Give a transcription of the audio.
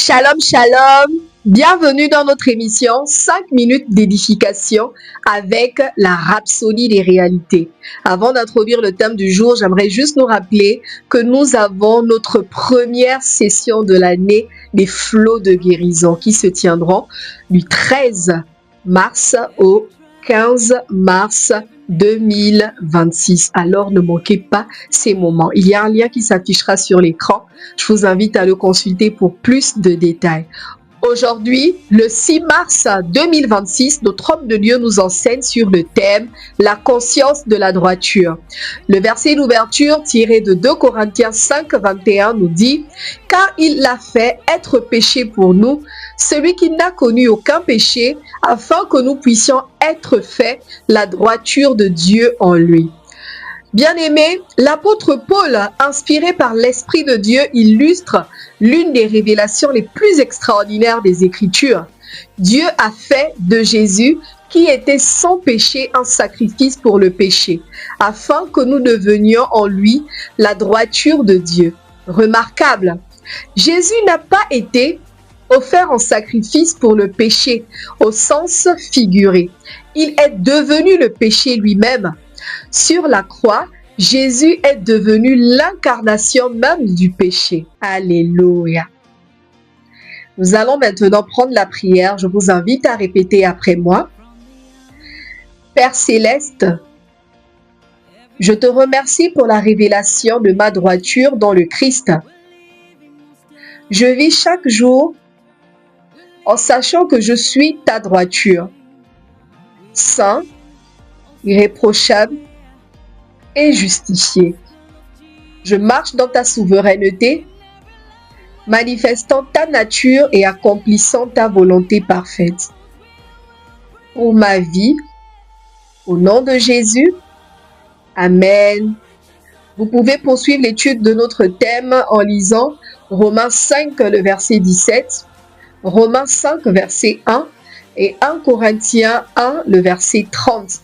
Shalom, shalom. Bienvenue dans notre émission 5 minutes d'édification avec la rhapsodie des réalités. Avant d'introduire le thème du jour, j'aimerais juste nous rappeler que nous avons notre première session de l'année des flots de guérison qui se tiendront du 13 mars au 15 mars 2026. Alors ne manquez pas ces moments. Il y a un lien qui s'affichera sur l'écran. Je vous invite à le consulter pour plus de détails. Aujourd'hui, le 6 mars 2026, notre homme de Dieu nous enseigne sur le thème « La conscience de la droiture ». Le verset d'ouverture tiré de 2 Corinthiens 5, 21 nous dit « Car il l'a fait être péché pour nous, celui qui n'a connu aucun péché, afin que nous puissions être faits la droiture de Dieu en lui. » Bien-aimé, l'apôtre Paul, inspiré par l'Esprit de Dieu, illustre l'une des révélations les plus extraordinaires des Écritures. Dieu a fait de Jésus, qui était sans péché, un sacrifice pour le péché, afin que nous devenions en lui la droiture de Dieu. Remarquable, Jésus n'a pas été offert en sacrifice pour le péché, au sens figuré. Il est devenu le péché lui-même. Sur la croix, Jésus est devenu l'incarnation même du péché. Alléluia. Nous allons maintenant prendre la prière. Je vous invite à répéter après moi. Père Céleste, je te remercie pour la révélation de ma droiture dans le Christ. Je vis chaque jour en sachant que je suis ta droiture, saint, irréprochable et justifié. Je marche dans ta souveraineté, manifestant ta nature et accomplissant ta volonté parfaite. Pour ma vie, au nom de Jésus, Amen. Vous pouvez poursuivre l'étude de notre thème en lisant Romains 5, le verset 17, Romains 5, verset 1 et 1 Corinthiens 1, le verset 30.